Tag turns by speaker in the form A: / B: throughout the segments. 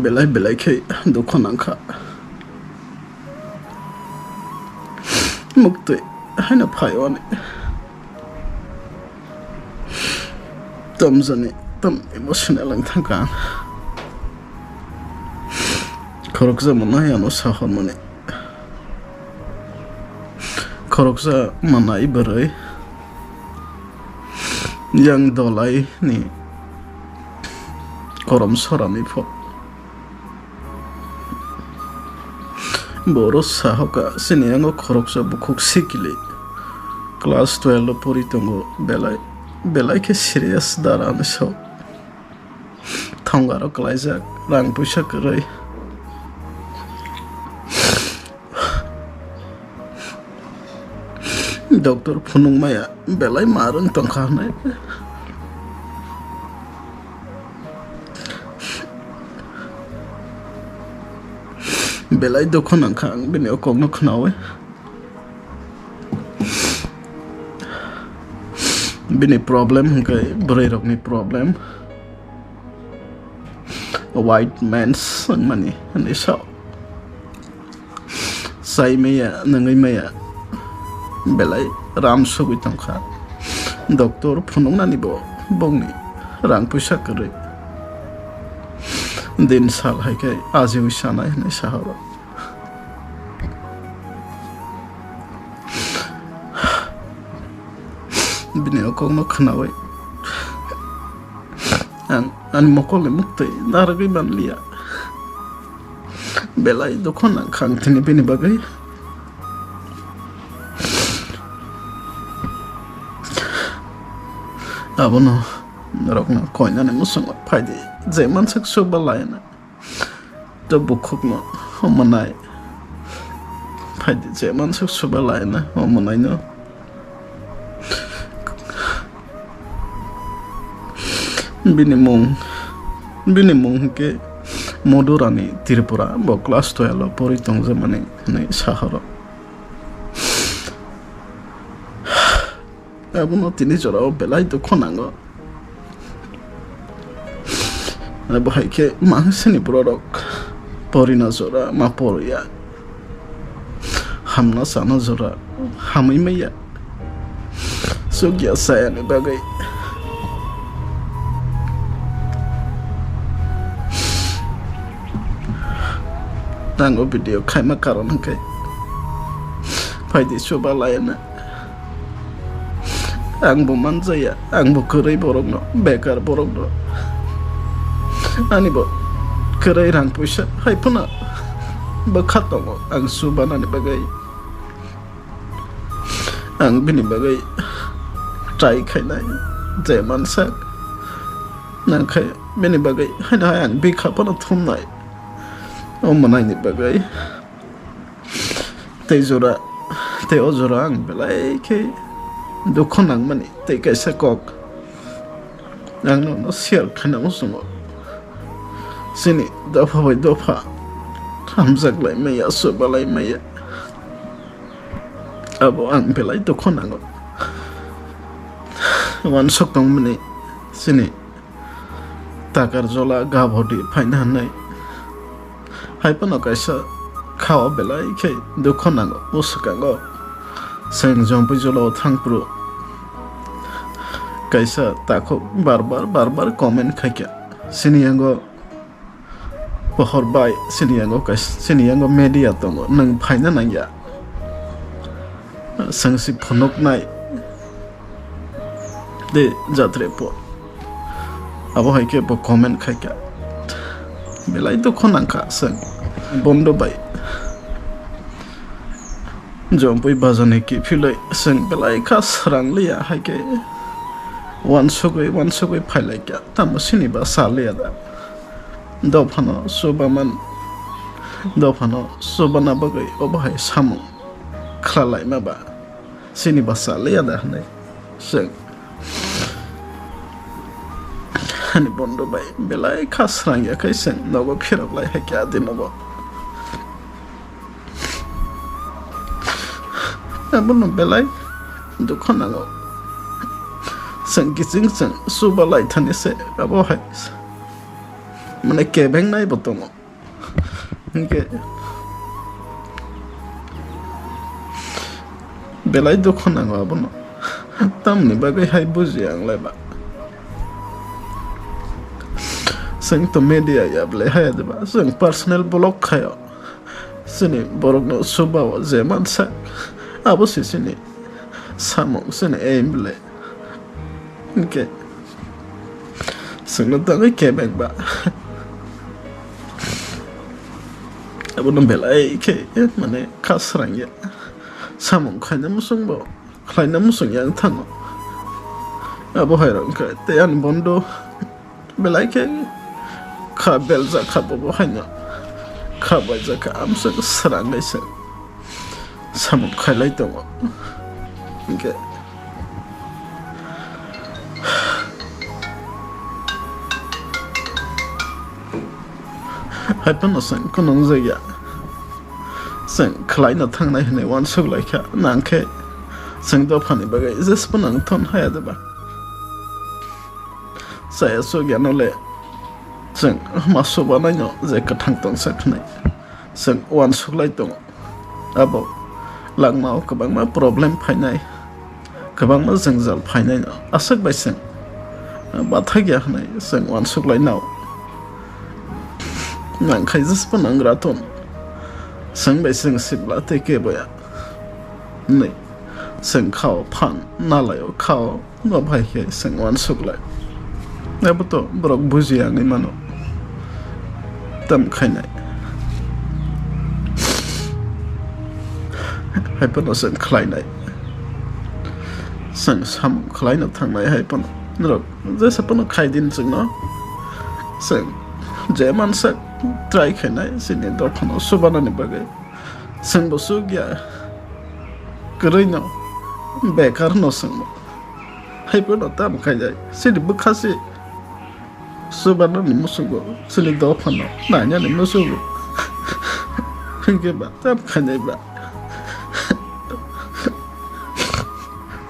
A: belai belai ke dokon angka muktwi haina phaiwani tamjani tam emotional ang thangkan khorokja manai ano sahon mani khorokja manai berai yang dolai ni korom sorani pho boro sahoka siniango khoroksa bukhuk sikili class 12 lo puri tongo belai ke serious daran so thongaro klaijak rang puisa krai doctor phunung maya belai marung tongkhanai belai dokon angkang bini okong no khnawe bini problem hingkai brai rok ni problem a white man's money ani so sai meya nangai meya belai ram sogui tongkha doctor phunung nani bo bongni rang puisa kare din sal hai kai ajiu sanai nei sahara bini okong no khnawe an mokolo muktwi naragi banlia belai dokon ang khang tini bini bagai abono rokna koina ne musung phaidi jeman sak sobalaina to bukhuk no homanai phaidi jeman sak sobalaina homanai no binimung ke modurani Tripura bo class 12 pori tongje mane nei sahara abono tini jorao belai to khonango abo haike mangsini produk porina jora ma poroya hamna sana jora hamai maya sugya saya ni bagai tango video kaima karon kai phaidi soba layana ang bo manjaya ang bo kurai borok no bekar borok no ani bo kurai rang puisa hai puna bakhat tongo ang subana ni bagai ang bini bagai try khainai jeman sak nang khai bini bagai hai da ang bi khapana thumnai omanai ni bagai te ojora ang belai ke dokon ang mani te kaisa kok ang no share khana musumo sini dofa bai dofa hamjak lai maya sobalai maya abo ang belai dokon ang wan sok tong mani sini takar jola gabodi phaina nai haipano kaisa khawa belai ke dokon ang musukango seng jompu jolo thangpro kaisa tako barbar comment khaikya siniango pohor bai siniango media tongo nang phaina nangya sangsi phonok nai de jatre po abo haike po comment khaikya belai to khonangka sang bondo bai jompui bazane ki philai sang belai kha sarang liya haike wan sogoi phailai kya tamasini ba salia da dofano sobana bagai obahai samu khlalai ma ba sini ba salia da nai sang ani bondo bai belai kha sarang ya kai sang nogo phirok lai hakya dinogo abono belai dokon nango sang kising sang suba lai thani se abo hai Mana kebeng nai botongo. Hingke belai dukho nango abono. Tamni bagai hai buji ang leba. Sing to media ya ble hai adaba. Sing personal blog kayo. Sini borok no subawa zeman sak. Abo sini samong sini aim ble. Hingke sing no tangai kebeng ba. Abo no belai ke mane kasrang ya. Samong kanya musung bo. Kaya musung yang tango. Abo hayrang ka teyan bondo belai ke ka belza ka bobo hanya ka baza ka amsa serang guys. Samong kaya itu mo. Okay. Hai panasan kunong zaya. Sang kalai na thang na hine wan sug lai ka nang ke. Sang do phani bagai zes panang thon hai adaba. Saya so gyano le. Sang maso banai no ze ka thang tong sak nai. Sang wan sug lai tong. Abo lang mau kabang ma problem phai nai. Kabang ma zangjal phai nai no. Asak bai sang. Bathai gya nai sang wan sug lai nau. Nang khai zes panang raton. Sang bai sang sibla te ke boya. Nai. Sang khao phan na layo khao no bhai ke sang wan suk lai abo to brok buji ang imano tam khai nai hai pano sang khlai nai sang sam khlai na thang nai hai pano nro je sa pano khai din chung no sang je man sak try khai nai sin do pano subana ni bagai sang bo su gya krai no bekar no sang hai pano tam khai jai sidi bukhasi subana ni musugo sili do pano nanya ni musugo hingke ba tam khai jai ba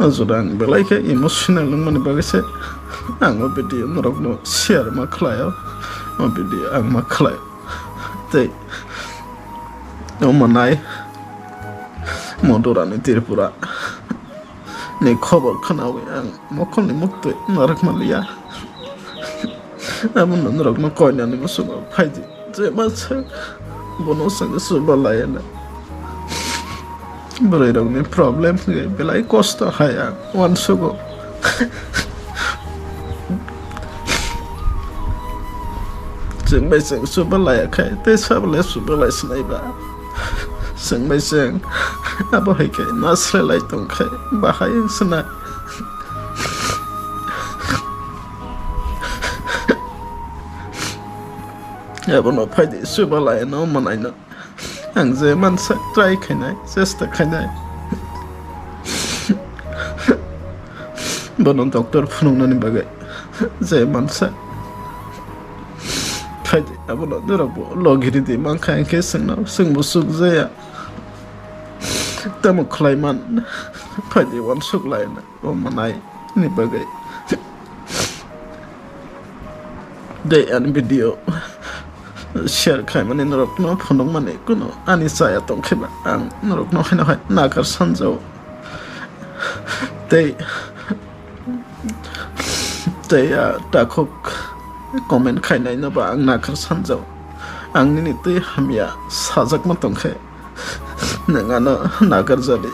A: azurang belai ke emotional mani bagase ang mo video norok no share ma khlayo mo video ang ma khlayo te no manai modorani tirpura ni khobor khanawi ang mokol ni muktwi narak malia amun norok no koina ni musugo phaidi je ma chak bono sang suba layana bro rong ni problem nge belai kosto haya wan sugo jeng bai sang suba laya khai te sab le suba lai snai ba sang bai sang abo hai ke nasre lai tong khai ba hai sna ya bono phai di suba laya no manai no ang je man sak try khai nai sesta khai nai bono doctor phunung nani bagai je man sak khai di abono dorabo logiri di man khai ke sang no sing bu suk je ya tamo khlai man phai di wan suk lai na o manai ni bagai de an video share khai mane norok no phonong mane kuno ani saya tong kheba ang norok no khena hai nakar sanjo te ya takhok comment khai nai na ba ang nakar sanjo ang ni te hamya sajak ma tong khe nanga no nakar jali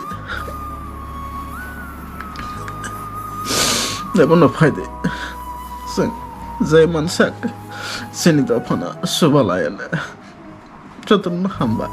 A: Debono phai de sang zai man sak sini do phana suba la ya chotum hamba